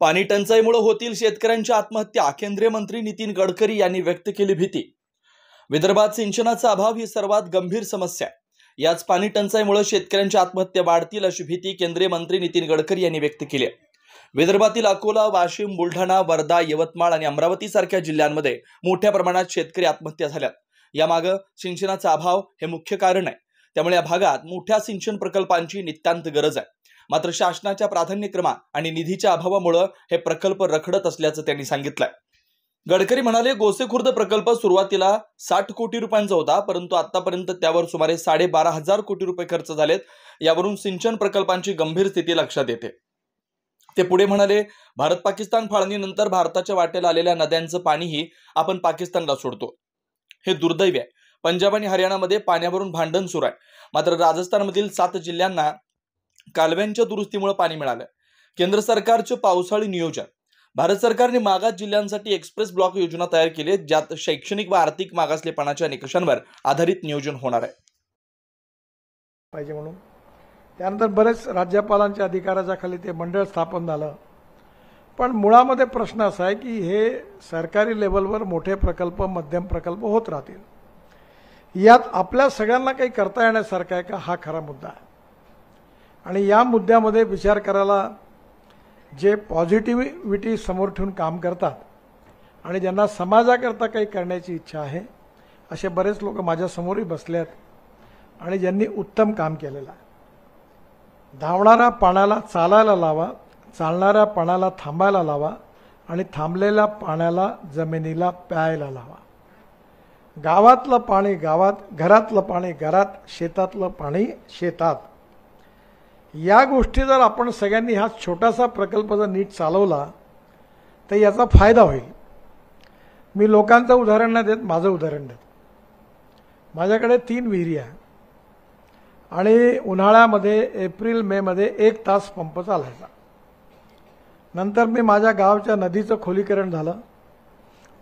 पाणी टंचाईमुळे होतील शेतकऱ्यांच्या आत्महत्या, केंद्रीय मंत्री नितीन गडकरी यांनी व्यक्त केली भीती। विदर्भात सिंचनाचा अभाव ही सर्वात गंभीर समस्या आहे। याच पाणी टंचाईमुळे शेतकऱ्यांच्या आत्महत्या वाढतील अशी भीती केंद्रीय मंत्री नितीन गडकरी यांनी व्यक्त केली आहे। विदर्भातील अकोला, वाशिम, बुलढाणा, वर्धा, यवतमाळ आणि अमरावती सारख्या जिल्ह्यांमध्ये मोठ्या प्रमाणात शेतकरी आत्महत्या झाल्यात। यामागे सिंचनाचा अभाव हे मुख्य कारण आहे। त्यामुळे या भागात मोठ्या सिंचन प्रकल्पांची नितांत गरज आहे। मात्र शासनाच्या प्राधान्यक्रमात आणि निधीच्या अभावामुळे हे प्रकल्प रखडत असल्याचं त्यांनी सांगितलंय। गडकरी म्हणाले, गोसेखुर्द प्रकल्प सुरुवातीला 60 कोटी रुपयांचा होता, परंतु आतापर्यंत त्यावर सुमारे 12,500 कोटी रुपये खर्च झालेत। यावरून सिंचन प्रकल्पांची गंभीर स्थिती लक्षात येते। ते पुढे म्हणाले, भारत पाकिस्तान फाळणीनंतर भारताच्या वाटेला आलेल्या नद्यांचं पाणीही आपण पाकिस्तानला सोडतो। हे दुर्दैवी आहे। पंजाब आणि हरियाणामध्ये पाण्यावरून भांडण सुरू आहे, मात्र राजस्थानमधील 7 जिल्ह्यांना कालव्यांच्या दुरुस्तीमुळे पाणी मिळालं। केंद्र सरकारचे पावसाळी नियोजन। भारत सरकारने मागास जिल्ह्यांसाठी एक्सप्रेस ब्लॉक योजना तयार केली आहे, ज्यात शैक्षणिक व आर्थिक मागासलेपणाच्या निकषांवर आधारित नियोजन होणार आहे पाहिजे म्हणून। त्यानंतर बरेच राज्यपालांच्या अधिकाराच्या खाली ते मंडळ स्थापन झालं। पण मुळामध्ये प्रश्न असा आहे की हे सरकारी लेवलवर मोठे प्रकल्प, मध्यम प्रकल्प होत राहतील। यात आपल्या सगळ्यांना काही करता येण्यासारखं आहे का, हा खरा मुद्दा आहे। आणि या मुद्द्यामध्ये विचार करायला जे पॉझिटिव्हिटी समोर ठेवून काम करतात आणि ज्यांना समाजाकरता काही करण्याची इच्छा आहे, असे बरेच लोक माझ्यासमोरही बसले आहेत आणि ज्यांनी उत्तम काम केलेलं आहे। धावणाऱ्या पाण्याला चालायला लावा, चालणाऱ्या पाण्याला थांबायला लावा आणि थांबलेल्या पाण्याला जमिनीला प्यायला लावा। गावातलं पाणी गावात, घरातलं पाणी घरात, शेतातलं पाणी शेतात। या गोष्टी जर आपण सगळ्यांनी हा छोटासा प्रकल्प जर नीट चालवला तर याचा फायदा होईल। मी लोकांचं उदाहरण नाही देत, माझं उदाहरण देतो। माझ्याकडे 3 विहिरी आहे आणि उन्हाळ्यामध्ये एप्रिल मे मध्ये 1 तास पंप चालायचा। नंतर मी माझ्या गावच्या नदीचं खोलीकरण झालं,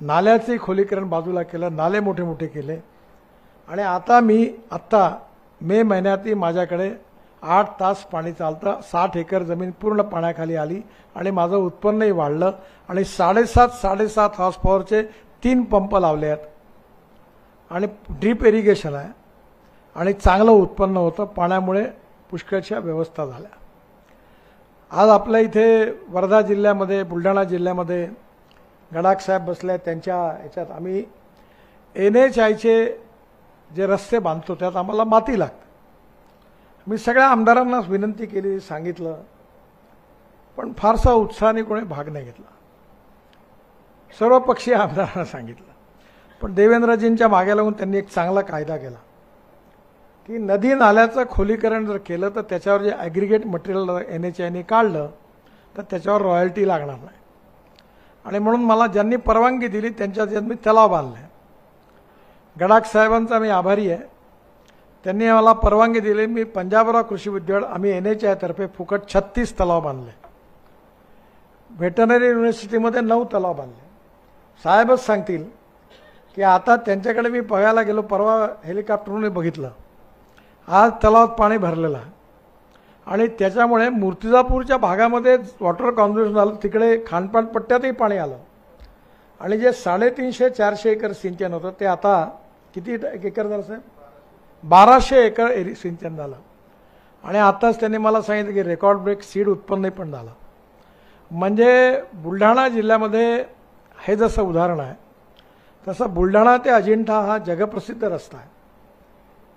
नाल्याचे खोलीकरण बाजूला केलं, नाले मोठे मोठे केले आणि आता मे महिन्यातही माझ्याकडे 8 तास पाणी चालतं। 60 एकर जमीन पूर्ण पाण्याखाली आली आणि माझं उत्पन्नही वाढलं आणि 7.5 हॉर्स पॉवरचे 3 पंप लावले आहेत आणि ड्रीप इरिगेशन आहे आणि चांगलं उत्पन्न होतं। पाण्यामुळे पुष्कळशा व्यवस्था झाल्या। आज आपल्या इथे वर्धा जिल्ह्यामध्ये, बुलढाणा जिल्ह्यामध्ये गडाख साहेब बसले आहेत, त्यांच्या ह्याच्यात आम्ही NHIचे जे रस्ते बांधतो त्यात आम्हाला माती लागते। मी सगळ्या आमदारांना विनंती केली, सांगितलं, पण फारसा उत्साहाने कोणी भाग नाही घेतला। सर्व पक्षीय आमदारांना सांगितलं, पण देवेंद्रजींच्या मागे लागून त्यांनी एक चांगला कायदा केला की नदी नाल्याचं खोलीकरण जर केलं तर त्याच्यावर जे ॲग्रिगेट मटेरियल NHIने काढलं तर त्याच्यावर रॉयल्टी लागणार नाही। आणि म्हणून मला ज्यांनी परवानगी दिली त्यांच्या मी तलाव बांधले। गडाख साहेबांचा मी आभारी आहे। त्यांनी मला परवानगी दिली। मी पंजाबराव कृषी विद्यापीठ, आम्ही NHI तर्फे फुकट 36 तलाव बांधले। व्हेटरनरी युनिव्हर्सिटीमध्ये 9 तलाव बांधले। साहेबच सांगतील की आता त्यांच्याकडे मी बघायला गेलो, परवा हेलिकॉप्टरने बघितलं, आज तलावात पाणी भरलेलं आहे आणि त्याच्यामुळे मूर्तिजापूरच्या भागामध्ये वॉटर कॉन्झर्वेशन झालं, तिकडे खानपान पट्ट्यातही पाणी आलं आणि जे 350-400 एकर सिंचन होतं ते आता किती एकर झालं साहेब, 1200 एकर सिंचन झालं। आणि आताच त्यांनी मला सांगितलं की रेकॉर्ड ब्रेक सीड उत्पन्न पण झालं। म्हणजे बुलढाणा जिल्ह्यामध्ये हे जसं उदाहरण आहे तसं बुलढाणा ते अजिंठा हा जगप्रसिद्ध रस्ता आहे।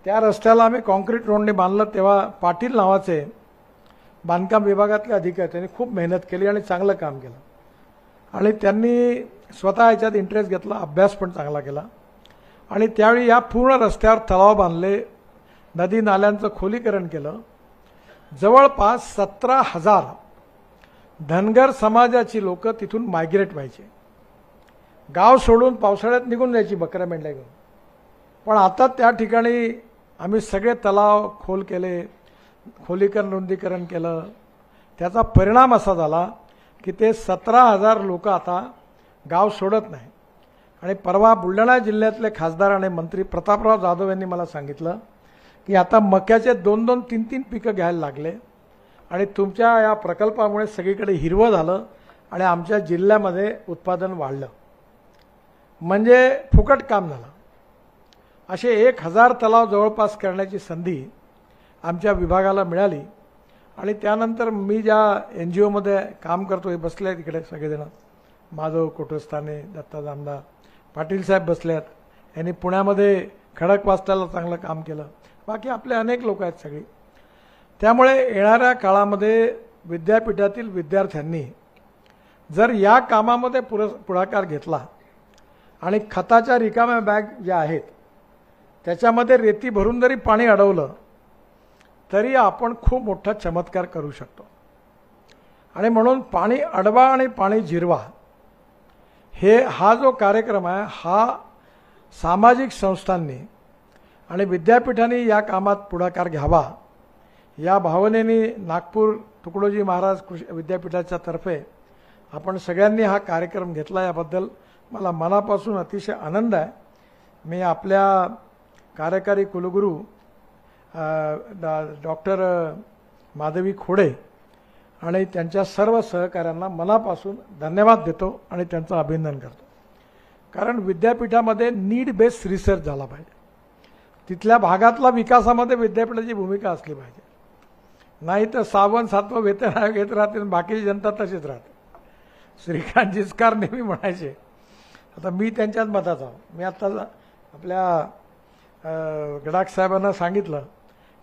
त्या रस्त्याला आम्ही कॉन्क्रीट रोडने बांधलं तेव्हा पाटील नावाचे बांधकाम विभागातले अधिकारी, त्यांनी खूप मेहनत केली आणि चांगलं काम केलं आणि त्यांनी स्वतः याच्यात इंटरेस्ट घेतला, अभ्यास पण चांगला केला आणि त्यावेळी या पूर्ण रस्त्यावर तलाव बांधले, नदी नाल्यांचं खोलीकरण केलं। जवळपास 17,000 धनगर समाजाची लोक तिथून मायग्रेट व्हायचे, गाव सोडून पावसाळ्यात निघून जायची बकऱ्या मेंढ्या घेऊन। पण आता त्या ठिकाणी आम्ही सगळे तलाव खोल केले, खोलीकरण रुंदीकरण केलं। त्याचा परिणाम असा झाला की ते 17,000 लोक आता गाव सोडत नाही। आणि परवा बुलढाणा जिल्ह्यातले खासदार आणि मंत्री प्रतापराव जाधव यांनी मला सांगितलं की आता मक्याचे 2-2, 3-3 पिकं घ्यायला लागले आणि तुमच्या या प्रकल्पामुळे सगळीकडे हिरवं झालं आणि आमच्या जिल्ह्यामध्ये उत्पादन वाढलं, म्हणजे फुकट काम झालं. असे 1000 तलाव जवळपास करण्याची संधी आमच्या विभागाला मिळाली. आणि त्यानंतर मी ज्या NGOमध्ये काम करतो, हे बसले आहेत इकडे सगळेजण, माधव कोटस्थाने, दत्ता दामदार, पाटील साहेब बसले आहेत. यांनी पुण्यामध्ये खडकवासल्याला चांगलं काम केलं. बाकी आपले अनेक लोक आहेत सगळी. त्यामुळे येणाऱ्या काळामध्ये विद्यापीठातील विद्यार्थ्यांनी जर या कामामध्ये पुढाकार घेतला आणि खताच्या रिकाम्या बॅग ज्या आहेत त्याच्यामध्ये रेती भरून जरी पाणी अडवलं तरी आपण खूप मोठा चमत्कार करू शकतो. आणि म्हणून पाणी अडवा आणि पाणी जिरवा हा जो कार्यक्रम आहे, हा सामाजिक संस्थांनी आणि विद्यापीठांनी या कामात पुढाकार घ्यावा या भावनेने नागपूर तुकडोजी महाराज कृषी विद्यापीठाच्या तर्फे आपण सगळ्यांनी हा कार्यक्रम घेतला. याबद्दल मला मनापासून अतिशय आनंद आहे. मी आपल्या कार्यकारी कुलगुरू डॉक्टर माधवी खोडे आणि त्यांच्या सर्व सहकाऱ्यांना मनापासून धन्यवाद देतो आणि त्यांचं अभिनंदन करतो. कारण विद्यापीठामध्ये नीड बेस्ड रिसर्च झाला पाहिजे. तिथल्या भागातला विकासामध्ये विद्यापीठाची भूमिका असली पाहिजे. नाही तर 6वं 7वं वेतन घेत राहते, बाकीची जनता तशीच राहते. श्रीकांत जिचकार नेहमी म्हणायचे, आता मी त्यांच्याच मताचा. मी आता आपल्या गडाख साहेबांना सांगितलं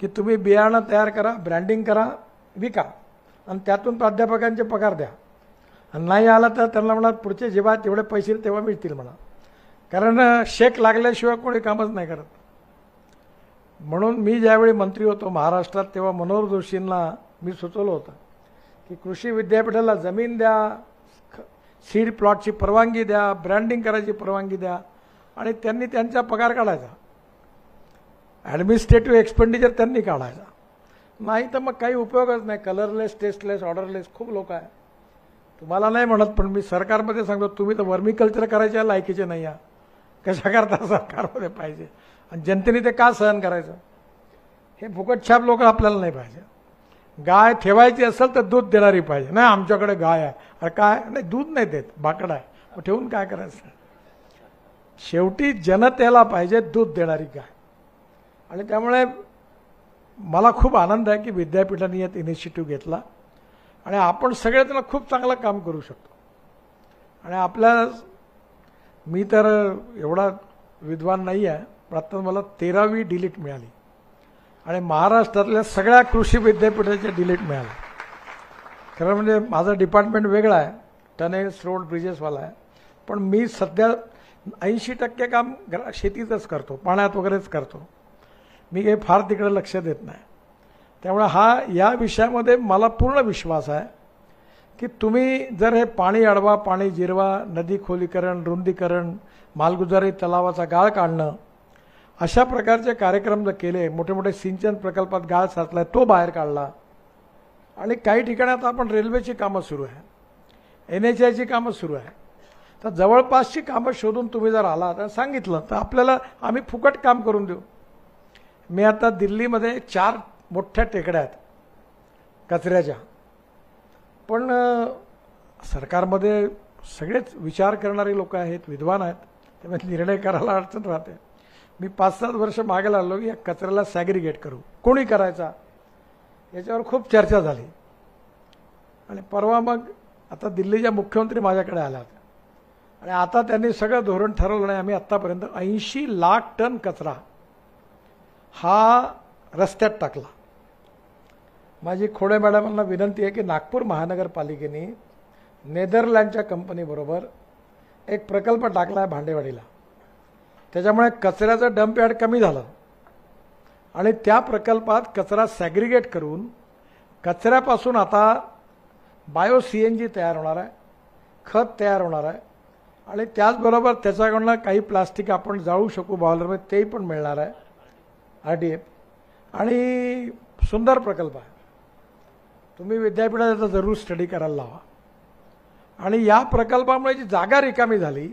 की तुम्ही बियाणं तयार करा, ब्रँडिंग करा, विका आणि त्यातून प्राध्यापकांचे पगार द्या. आणि नाही आला तर त्यांना म्हणा पुढचे जेव्हा तेवढे पैसे तेव्हा मिळतील म्हणा. कारण शेक लागल्याशिवाय कोणी कामच नाही करत. म्हणून मी ज्यावेळी मंत्री होतो महाराष्ट्रात तेव्हा मनोहर जोशींना मी सुचवलं होतं की कृषी विद्यापीठाला जमीन द्या, सीड प्लॉटची परवानगी द्या, ब्रँडिंग करायची परवानगी द्या आणि त्यांनी त्यांचा पगार काढायचा. ॲडमिनिस्ट्रेटिव्ह एक्सपेंडिचर त्यांनी काढायचा. नाही तर मग काही उपयोगच नाही. कलरलेस, टेस्टलेस, ऑर्डरलेस खूप लोक आहे. तुम्हाला नाही म्हणत, पण मी सरकारमध्ये सांगतो तुम्ही तर वर्मिकल्चर करायच्या लायकीचे नाही आहे. कशा करता सरकारमध्ये पाहिजे आणि जनतेने ते का सहन करायचं? हे फुकटछाप लोक आपल्याला नाही पाहिजे. गाय ठेवायची असेल तर दूध देणारी पाहिजे. नाही आमच्याकडे गाय आहे, अरे काय नाही, दूध नाही देत, बाकड आहे, मग ठेवून काय करायचं? शेवटी जनतेला पाहिजे दूध देणारी गाय. आणि त्यामुळे मला खूप आनंद आहे की विद्यापीठाने यात इनिशिएटिव्ह घेतला आणि आपण सगळे त्याला खूप चांगलं काम करू शकतो. आणि आपल्या मी तर एवढा विद्वान नाही आहे, पण आता मला 13वी डिलीट मिळाली आणि महाराष्ट्रातल्या सगळ्या कृषी विद्यापीठाच्या डिलीट मिळाल्या. खरं म्हणजे माझं डिपार्टमेंट वेगळं आहे, टनेल्स, रोड, ब्रिजेसवाला आहे. पण मी सध्या 80% काम शेतीतच करतो, पाण्यात वगैरेच करतो. मी काही फार तिकडे लक्ष देत नाही. त्यामुळे या विषयामध्ये मला पूर्ण विश्वास आहे की तुम्ही जर हे पाणी अडवा, पाणी जिरवा, नदी खोलीकरण, रुंदीकरण, मालगुजारी तलावाचा गाळ काढणं, अशा प्रकारचे कार्यक्रम जर केले, मोठे मोठे सिंचन प्रकल्पात गाळ साचलाय तो बाहेर काढला आणि काही ठिकाणी आता आपण रेल्वेची कामं सुरू आहे, NHAIची कामं सुरू आहे. तर जवळपासची कामं शोधून तुम्ही जर आला तर सांगितलं तर आपल्याला आम्ही फुकट काम करून देऊ. मी आता दिल्लीमध्ये 4 मोठ्या टेकड्या आहेत कचऱ्याच्या. पण सरकारमध्ये सगळेच विचार करणारे लोक आहेत, विद्वान आहेत, त्यामुळे निर्णय करायला अडचण राहते. मी 5-7 वर्ष मागे लागलो की या कचऱ्याला सॅग्रिगेट करू. कोणी करायचा याच्यावर खूप चर्चा झाली. आणि परवा मग आता दिल्लीच्या मुख्यमंत्री माझ्याकडे आल्या होत्या आणि आता त्यांनी सगळं धोरण ठरवलं नाही. आम्ही आत्तापर्यंत 80 लाख टन कचरा हा रस्त्यात टाकला. माझी खोडे मॅडमांना विनंती आहे की नागपूर महानगरपालिकेने नेदरलँडच्या कंपनीबरोबर एक प्रकल्प टाकला आहे भांडेवाडीला. त्याच्यामुळे कचऱ्याचं डंप यार्ड कमी झालं आणि त्या प्रकल्पात कचरा सॅग्रिगेट करून कचऱ्यापासून आता बायो CNG तयार होणार आहे, खत तयार होणार आहे आणि त्याचबरोबर त्याच्याकडनं काही प्लास्टिक आपण जाळू शकू बॉयलरमध्ये, तेही पण मिळणार आहे RDF. आणि सुंदर प्रकल्प आहे. तुम्ही विद्यापीठाचा जरूर स्टडी करायला लावा. आणि या प्रकल्पामुळे जी जागा रिकामी झाली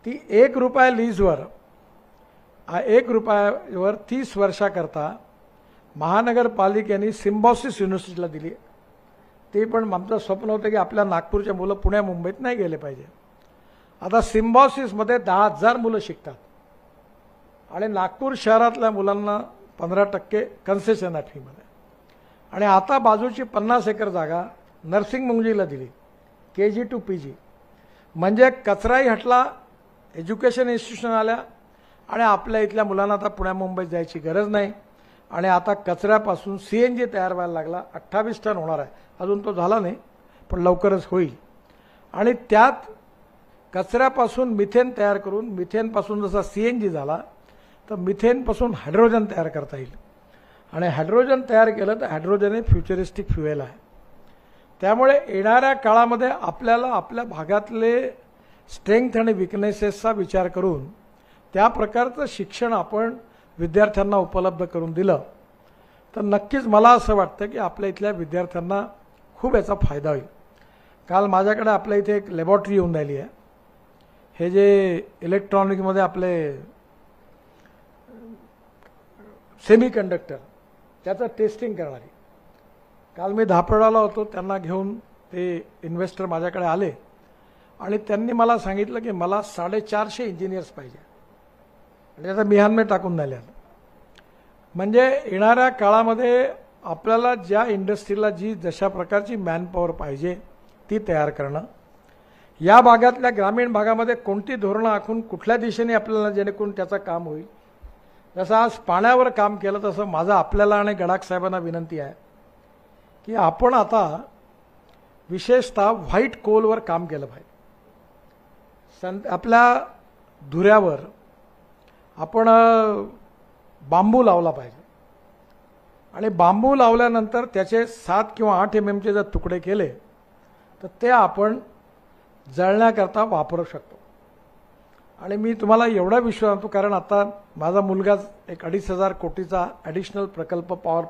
ती ₹1 लीजवर, 1 रुपयावर 30 वर्षाकरता महानगरपालिकेने सिम्बॉसिस युनिव्हर्सिटीला दिली. ते पण आमचं स्वप्न होतं की आपल्या नागपूरच्या मुलं पुण्या मुंबईत नाही गेले पाहिजे. आता सिम्बॉसिसमध्ये 10,000 मुलं शिकतात आणि नागपूर शहरातल्या मुलांना 15% कन्सेशन आहे फीमध्ये. आणि आता बाजूची 50 एकर जागा नर्सिंग मुंजीला दिली, KG to PG. म्हणजे कचराही हटला, एज्युकेशन इन्स्टिट्यूशन आल्या आणि आपल्या इथल्या मुलांना आता पुण्या मुंबईत जायची गरज नाही. आणि आता कचऱ्यापासून CNG तयार व्हायला लागला. 28 टन होणार आहे, अजून तो झाला नाही पण लवकरच होईल. आणि त्यात कचऱ्यापासून मिथेन तयार करून मिथेनपासून जसा CNG झाला तर मिथेनपासून हायड्रोजन तयार करता येईल. आणि हायड्रोजन तयार केलं तर हायड्रोजन हे फ्युचरिस्टिक फ्युएल आहे. त्यामुळे येणाऱ्या काळामध्ये आपल्याला आपल्या भागातले स्ट्रेंथ आणि विकनेसेसचा विचार करून त्या प्रकारचं शिक्षण आपण विद्यार्थ्यांना उपलब्ध करून दिलं तर नक्कीच मला असं वाटतं की आपल्या इथल्या विद्यार्थ्यांना खूप याचा फायदा होईल. काल माझ्याकडे आपल्या इथे एक लॅबॉरेटरी येऊन राहिली आहे. हे जे इलेक्ट्रॉनिकमध्ये आपले सेमीकंडक्टर त्याचं टेस्टिंग करणारी. काल मी धापडाला होतो, त्यांना घेऊन ते इन्व्हेस्टर माझ्याकडे आले आणि त्यांनी मला सांगितलं की मला 450 इंजिनियर्स पाहिजे आणि त्याचा मिहानमे टाकून झाले. म्हणजे येणाऱ्या काळामध्ये आपल्याला ज्या इंडस्ट्रीला जी जशा प्रकारची मॅनपॉवर पाहिजे ती तयार करणं, या भागातल्या ग्रामीण भागामध्ये कोणती धोरणं आखून कुठल्या दिशेने आपल्याला जेणेकरून त्याचं काम होईल. जसं आज पाण्यावर काम केलं तसं माझं आपल्याला आणि गडाख साहेबांना विनंती आहे की आपण आता विशेषतः व्हाईट कोलवर काम केलं पाहिजे. आपल्या धुऱ्यावर आपण बांबू लावला पाहिजे आणि बांबू लावल्यानंतर त्याचे 7 किंवा 8 mmचे जर तुकडे केले तर ते आपण जळण्याकरता वापरू शकतो. आणि मी तुम्हाला एवढा विश्वास देतो कारण आता माझा मुलगा एक 2,500 कोटीचा ॲडिशनल प्रकल्प पॉवर